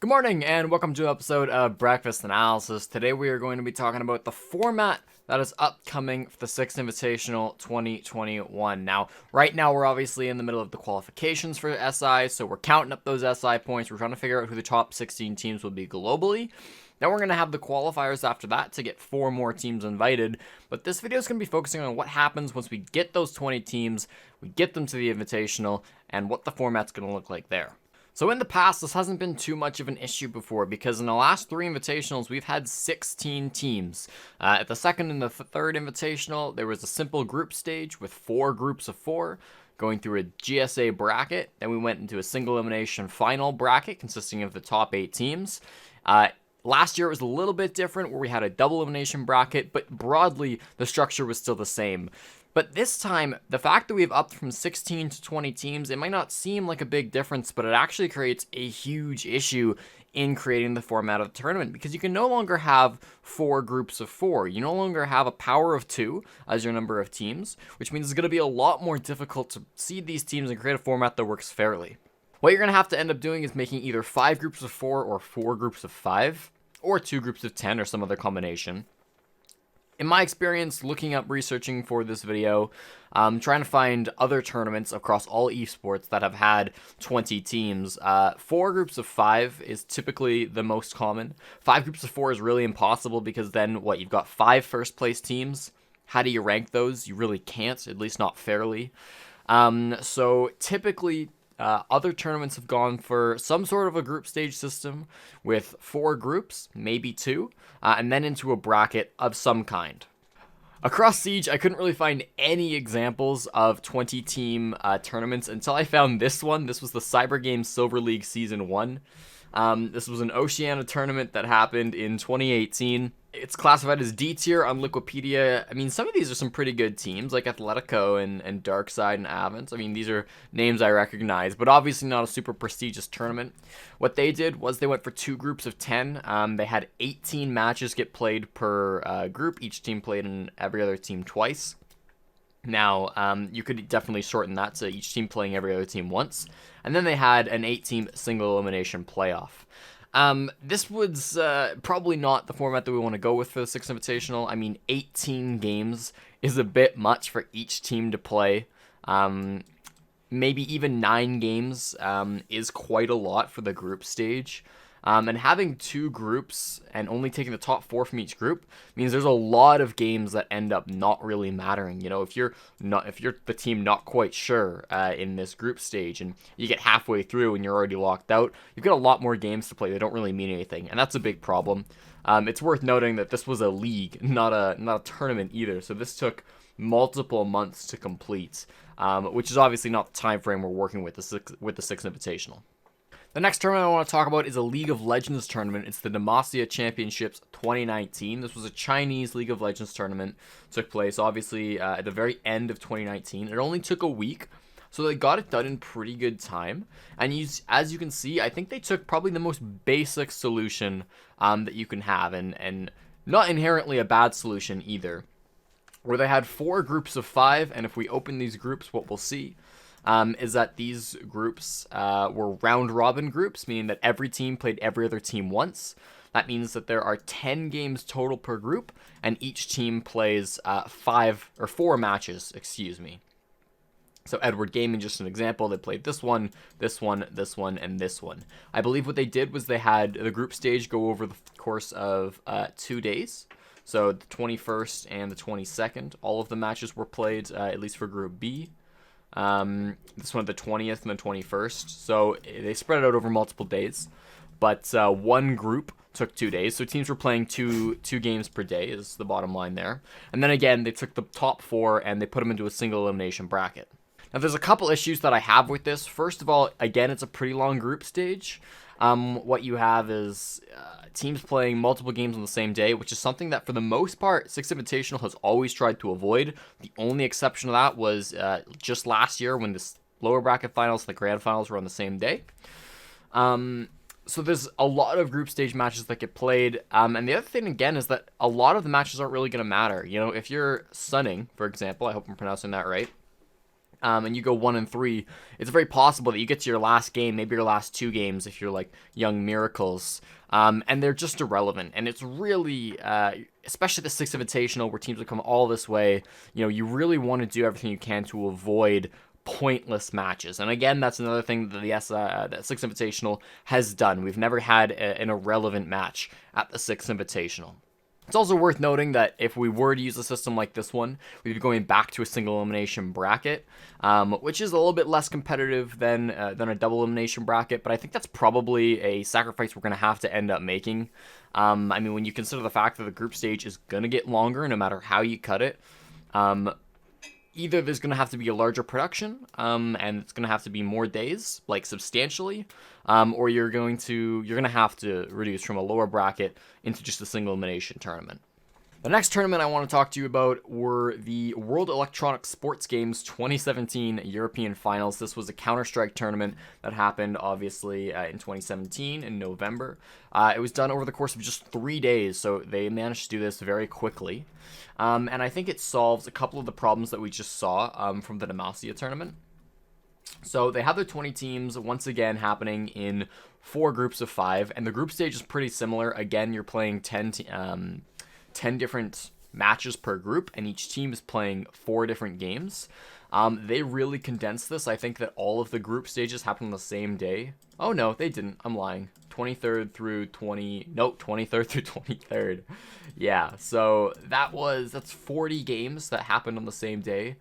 Good morning and welcome to an episode of Breakfast Analysis. Today we are going to be talking about the format that is upcoming for the Six Invitational 2021. Now, right now we're obviously in the middle of the qualifications for SI, so we're counting up those SI points. We're trying to figure out who the top 16 teams will be globally. Then we're going to have the qualifiers after that to get 4 more teams invited. But this video is going to be focusing on what happens once we get those 20 teams, we get them to the Invitational, and what the format's going to look like there. So in the past, this hasn't been too much of an issue before because in the last 3 invitationals, we've had 16 teams. At the second and the third invitational, there was a simple group stage with 4 groups of 4 going through a GSA bracket. Then we went into a single elimination final bracket consisting of the top 8 teams. Last year it was a little bit different where we had a double elimination bracket, but broadly the structure was still the same. But this time, the fact that we've upped from 16 to 20 teams, it might not seem like a big difference, but it actually creates a huge issue in creating the format of the tournament because you can no longer have 4 groups of 4. You no longer have a power of 2 as your number of teams, which means it's going to be a lot more difficult to seed these teams and create a format that works fairly. What you're going to have to end up doing is making either 5 groups of 4 or 4 groups of 5, or 2 groups of 10 or some other combination. In my experience, looking up researching for this video, trying to find other tournaments across all esports that have had 20 teams, 4 groups of 5 is typically the most common. 5 groups of 4 is really impossible because then, you've got 5 first place teams. How do you rank those? You really can't, at least not fairly. So typically, other tournaments have gone for some sort of a group stage system with 4 groups, maybe 2, and then into a bracket of some kind. Across Siege, I couldn't really find any examples of 20-team tournaments until I found this one. This was the Cyber Games Silver League Season 1. This was an Oceania tournament that happened in 2018. It's classified as D tier on Wikipedia. I mean, some of these are some pretty good teams, like Atletico and Darkside and Avent. I mean, these are names I recognize, but obviously not a super prestigious tournament. What they did was they went for 2 groups of 10. They had 18 matches get played per group. Each team played in every other team twice. Now, you could definitely shorten that to each team playing every other team once. And then they had an 8-team single elimination playoff. This was probably not the format that we want to go with for the Six Invitational. I mean, 18 games is a bit much for each team to play. Maybe even 9 games is quite a lot for the group stage. And having 2 groups and only taking the top 4 from each group means there's a lot of games that end up not really mattering. You know, if you're the team not quite sure in this group stage and you get halfway through and you're already locked out, you've got a lot more games to play that don't really mean anything, and that's a big problem. It's worth noting that this was a league, not a tournament either. So this took multiple months to complete, which is obviously not the time frame we're working with the Six Invitational. The next tournament I want to talk about is a League of Legends tournament. It's the Demacia Championships 2019. This was a Chinese League of Legends tournament. Took place, obviously, at the very end of 2019. It only took a week, so they got it done in pretty good time. And as you can see, I think they took probably the most basic solution that you can have, and not inherently a bad solution either, where they had 4 groups of 5, and if we open these groups, what we'll see is that these groups were round-robin groups, meaning that every team played every other team once. That means that there are 10 games total per group, and each team plays 4 matches, excuse me. So Edward Gaming, just an example, they played this one, this one, this one, and this one. I believe what they did was they had the group stage go over the course of 2 days. So the 21st and the 22nd, all of the matches were played, at least for Group B. This one, the 20th and the 21st. So they spread it out over multiple days. But one group took 2 days. So teams were playing two games per day is the bottom line there. And then again, they took the top 4 and they put them into a single elimination bracket. Now, there's a couple issues that I have with this. First of all, again, it's a pretty long group stage. What you have is teams playing multiple games on the same day, which is something that, for the most part, Six Invitational has always tried to avoid. The only exception to that was just last year when the lower bracket finals and the grand finals were on the same day. So there's a lot of group stage matches that get played. And the other thing, again, is that a lot of the matches aren't really going to matter. You know, if you're Sunning, for example, I hope I'm pronouncing that right, and you go 1-3, it's very possible that you get to your last game, maybe your last 2 games if you're like young miracles, and they're just irrelevant. And it's really, especially the Six Invitational where teams have come all this way, you really want to do everything you can to avoid pointless matches. And again, that's another thing that that Six Invitational has done. We've never had an irrelevant match at the Six Invitational. It's also worth noting that if we were to use a system like this one, we'd be going back to a single elimination bracket, which is a little bit less competitive than a double elimination bracket, but I think that's probably a sacrifice we're going to have to end up making. I mean, when you consider the fact that the group stage is going to get longer no matter how you cut it, either there's going to have to be a larger production, and it's going to have to be more days, like substantially, or you're going to have to reduce from a lower bracket into just a single elimination tournament. The next tournament I want to talk to you about were the World Electronic Sports Games 2017 European Finals. This was a Counter-Strike tournament that happened, obviously, in 2017 in November. It was done over the course of just 3 days, so they managed to do this very quickly. And I think it solves a couple of the problems that we just saw from the Demacia tournament. So they have their 20 teams once again happening in 4 groups of 5, and the group stage is pretty similar. Again, you're playing 10 different matches per group, and each team is playing 4 different games. They really condensed this. I think that all of the group stages happen on the same day. Oh no, they didn't. I'm lying. 23rd through 23rd. Yeah, so that's 40 games that happened on the same day.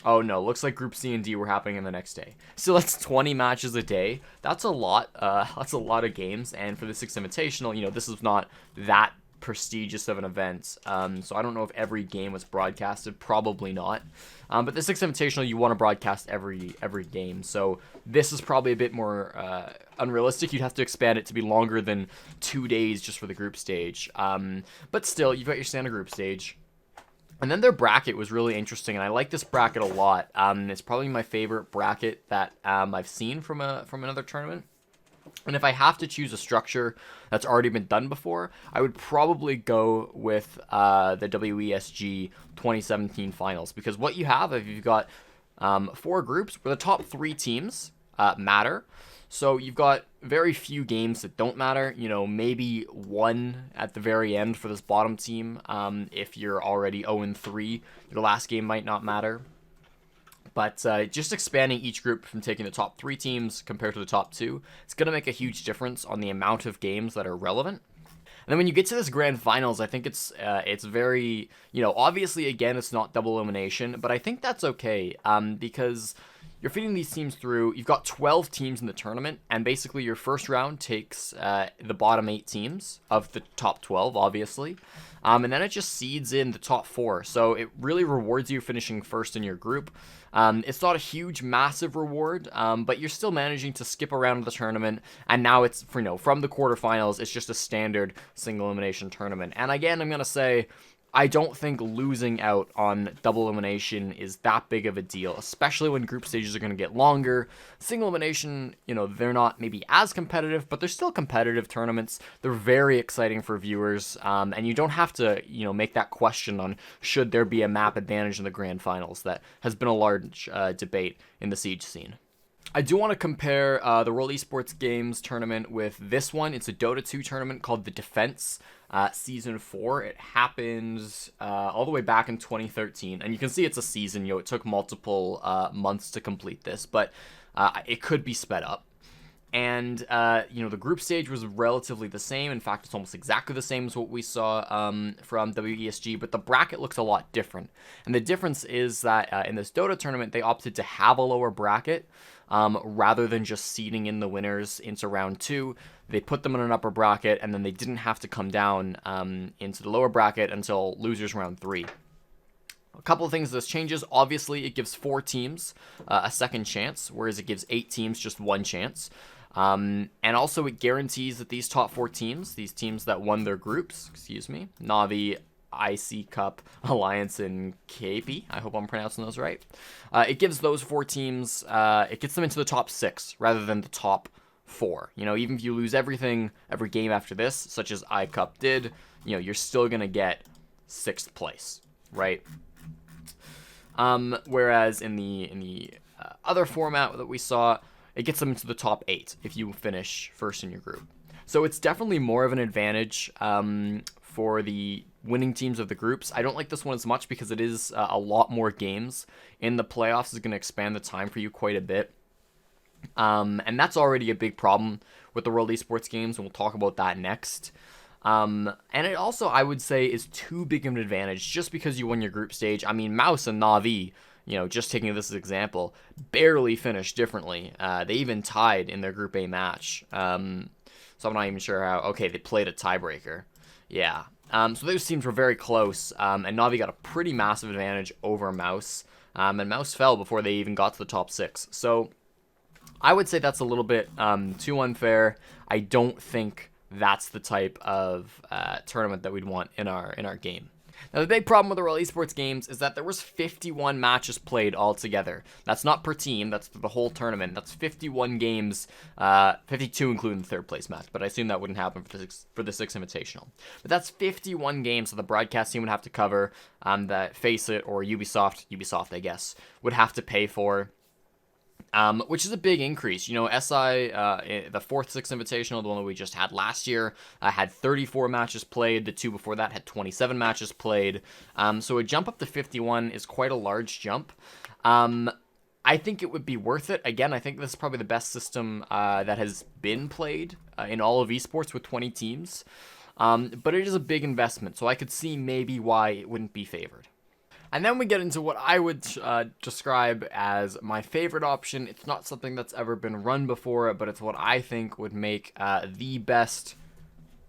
Oh no, looks like Group C and D were happening in the next day. So that's 20 matches a day. That's a lot. That's a lot of games. And for the Six Invitational, this is not that prestigious of an event. So I don't know if every game was broadcasted. Probably not. But the Six Invitational, you want to broadcast every game. So this is probably a bit more unrealistic. You'd have to expand it to be longer than 2 days just for the group stage. But still, you've got your standard group stage. And then their bracket was really interesting, and I like this bracket a lot. It's probably my favorite bracket that I've seen from another tournament. And if I have to choose a structure that's already been done before, I would probably go with the WESG 2017 finals, because what you have, if you've got 4 groups where the top 3 teams matter. So you've got very few games that don't matter, maybe 1 at the very end for this bottom team. If you're already 0-3, your last game might not matter. But just expanding each group from taking the top 3 teams compared to the top 2, it's going to make a huge difference on the amount of games that are relevant. And then when you get to this grand finals, I think it's very, obviously, again, it's not double elimination, but I think that's okay, because you're feeding these teams through. You've got 12 teams in the tournament, and basically your first round takes the bottom 8 teams of the top 12, obviously, and then it just seeds in the top 4. So it really rewards you finishing first in your group. It's not a huge, massive reward, but you're still managing to skip around the tournament, and now it's, from the quarterfinals, it's just a standard single elimination tournament. And again, I'm going to say, I don't think losing out on double elimination is that big of a deal, especially when group stages are going to get longer. Single elimination, they're not maybe as competitive, but they're still competitive tournaments. They're very exciting for viewers, and you don't have to, make that question on should there be a map advantage in the grand finals. That has been a large debate in the Siege scene. I do want to compare the World Esports Games tournament with this one. It's a Dota 2 tournament called the Defense Season 4. It happened all the way back in 2013. And you can see it's a season. It took multiple months to complete this, but it could be sped up. And, the group stage was relatively the same. In fact, it's almost exactly the same as what we saw from WESG, but the bracket looks a lot different. And the difference is that in this Dota tournament, they opted to have a lower bracket rather than just seeding in the winners into round 2. They put them in an upper bracket, and then they didn't have to come down into the lower bracket until losers round 3. A couple of things this changes. Obviously, it gives 4 teams a second chance, whereas it gives 8 teams just 1 chance. And also it guarantees that these top 4 teams, these teams that won their groups, Navi, IC Cup, Alliance, and KP, I hope I'm pronouncing those right. It gives those 4 teams, it gets them into the top 6 rather than the top 4. Even if you lose every game after this, such as iCup did, you're still going to get 6th place, right? Whereas in the other format that we saw, it gets them into the top 8 if you finish first in your group. So it's definitely more of an advantage for the winning teams of the groups. I don't like this one as much because it is a lot more games in the playoffs. Is going to expand the time for you quite a bit. And that's already a big problem with the World Esports Games, and we'll talk about that next. And it also, I would say, is too big of an advantage just because you won your group stage. I mean, Mouse and Na'Vi, just taking this as an example, barely finished differently. They even tied in their Group A match. So I'm not even sure how. Okay, they played a tiebreaker. Yeah. So those teams were very close, and Na'Vi got a pretty massive advantage over Mouse. And Mouse fell before they even got to the top 6. So I would say that's a little bit too unfair. I don't think that's the type of tournament that we'd want in our game. Now, the big problem with the World Esports Games is that there was 51 matches played altogether. That's not per team, that's for the whole tournament. That's 51 games, 52 including the third place match, but I assume that wouldn't happen for the Six Invitational. But that's 51 games that the broadcast team would have to cover, that FACEIT or Ubisoft, I guess, would have to pay for. Which is a big increase. SI, the fourth Six Invitational, the one that we just had last year, had 34 matches played. The two before that had 27 matches played. So a jump up to 51 is quite a large jump. I think it would be worth it. Again, I think this is probably the best system that has been played in all of esports with 20 teams. But it is a big investment, so I could see maybe why it wouldn't be favored. And then we get into what I would describe as my favorite option. It's not something that's ever been run before, but it's what I think would make the best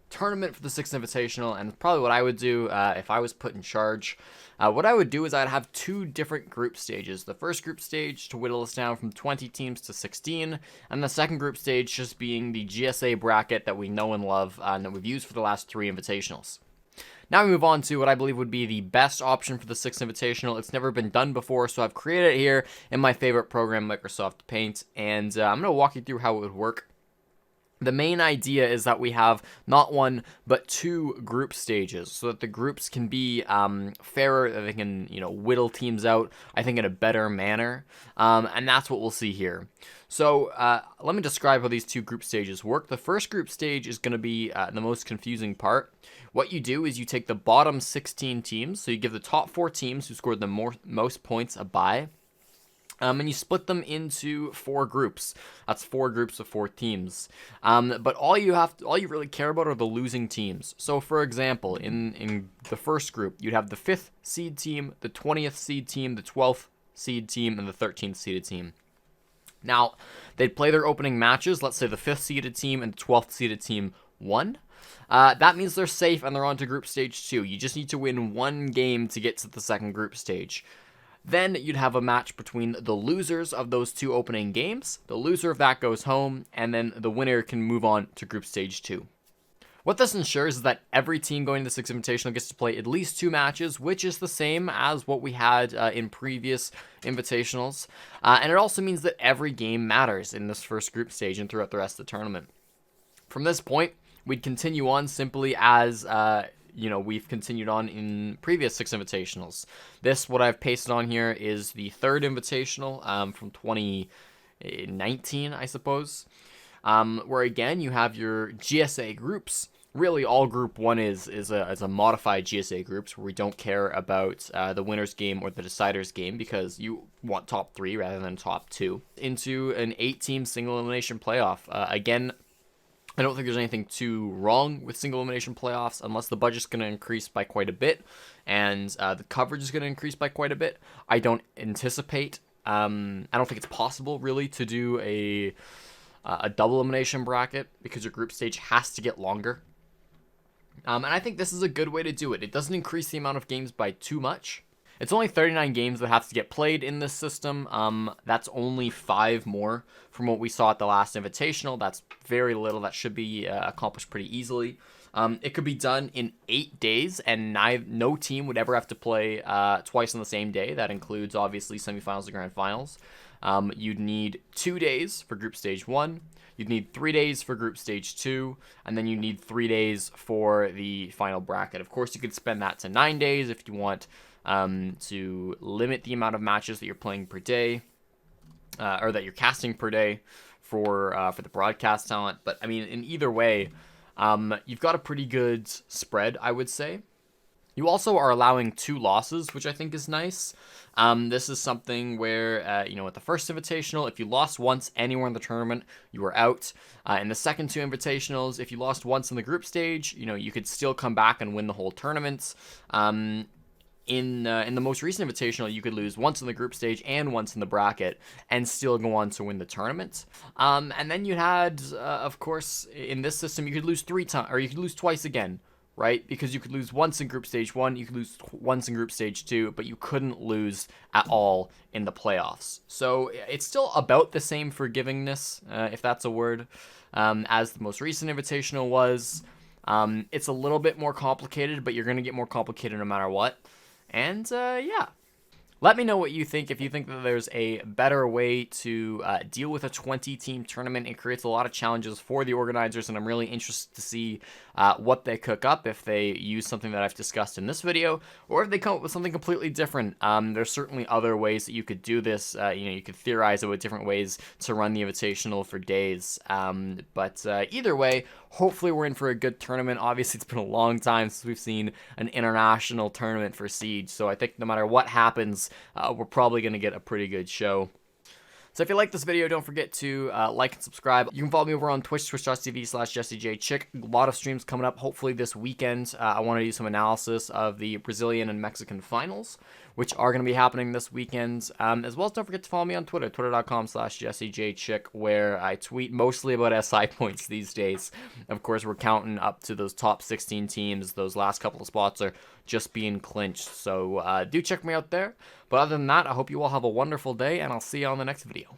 tournament for the Six Invitational, and probably what I would do if I was put in charge. What I would do is I'd have 2 different group stages. The first group stage to whittle us down from 20 teams to 16, and the second group stage just being the GSA bracket that we know and love and that we've used for the last 3 Invitationals. Now we move on to what I believe would be the best option for the Six Invitational. It's never been done before, so I've created it here in my favorite program, Microsoft Paint, and I'm going to walk you through how it would work. The main idea is that we have not 1, but 2 group stages, so that the groups can be fairer, that they can, whittle teams out, I think, in a better manner, and that's what we'll see here. So let me describe how these 2 group stages work. The first group stage is going to be the most confusing part. What you do is you take the bottom 16 teams, so you give the top 4 teams who scored the most points a bye, and you split them into 4 groups. That's 4 groups of 4 teams. But all you really care about are the losing teams. So, for example, in the first group, you'd have the 5th seed team, the 20th seed team, the 12th seed team, and the 13th seeded team. Now, they'd play their opening matches. Let's say the 5th seeded team and the 12th seeded team won. That means they're safe and they're on to group stage 2. You just need to win 1 game to get to the second group stage. Then you'd have a match between the losers of those 2 opening games. The loser of that goes home, and then the winner can move on to group stage 2. What this ensures is that every team going to the Six Invitational gets to play at least 2 matches, which is the same as what we had in previous Invitationals. And it also means that every game matters in this first group stage and throughout the rest of the tournament. From this point, we'd continue on simply as we've continued on in previous Six Invitationals. This, what I've pasted on here, is the 3rd Invitational from 2019, I suppose, where again you have your GSA groups. Really, all Group 1 is a modified GSA groups where we don't care about the winner's game or the decider's game because you want top 3 rather than top 2. Into an 8-team single elimination playoff. Again, I don't think there's anything too wrong with single elimination playoffs unless the budget's going to increase by quite a bit and the coverage is going to increase by quite a bit. I don't anticipate, I don't think it's possible really to do a double elimination bracket because your group stage has to get longer. And I think this is a good way to do it. It doesn't increase the amount of games by too much. It's only 39 games that have to get played in this system. That's only 5 more from what we saw at the last Invitational. That's very little. That should be accomplished pretty easily. It could be done in 8 days, and no team would ever have to play twice on the same day. That includes, obviously, semifinals and grand finals. You'd need 2 days for Group Stage 1. You'd need 3 days for Group Stage 2, and then you need 3 days for the final bracket. Of course, you could spend that to 9 days if you want to limit the amount of matches that you're playing per day, or that you're casting per day for the broadcast talent. But I mean, in either way, you've got a pretty good spread, I would say. You also are allowing 2 losses, which I think is nice. This is something where, at the first invitational, if you lost once anywhere in the tournament, you were out. In the second 2 invitationals, if you lost once in the group stage, you could still come back and win the whole tournament. In the most recent invitational, you could lose once in the group stage and once in the bracket and still go on to win the tournament. And then you had, of course, in this system, you could lose 3 times, or you could lose twice again. Right? Because you could lose once in group stage 1, you could lose once in group stage 2, but you couldn't lose at all in the playoffs. So it's still about the same forgivingness, if that's a word, as the most recent invitational was. It's a little bit more complicated, but you're going to get more complicated no matter what. And yeah. Let me know what you think. If you think that there's a better way to deal with a 20-team tournament, it creates a lot of challenges for the organizers, and I'm really interested to see what they cook up, if they use something that I've discussed in this video, or if they come up with something completely different. There's certainly other ways that you could do this. You could theorize about different ways to run the Invitational for days. But either way, hopefully we're in for a good tournament. Obviously, it's been a long time since we've seen an international tournament for Siege, so I think no matter what happens, we're probably going to get a pretty good show. So if you like this video, don't forget to like and subscribe. You can follow me over on Twitch, twitch.tv/JessieJChick. A lot of streams coming up, hopefully this weekend. I want to do some analysis of the Brazilian and Mexican finals, which are going to be happening this weekend. As well as don't forget to follow me on Twitter, twitter.com/JessieJChick, where I tweet mostly about SI points these days. Of course, we're counting up to those top 16 teams. Those last couple of spots are just being clinched. So do check me out there. But other than that, I hope you all have a wonderful day, and I'll see you on the next video.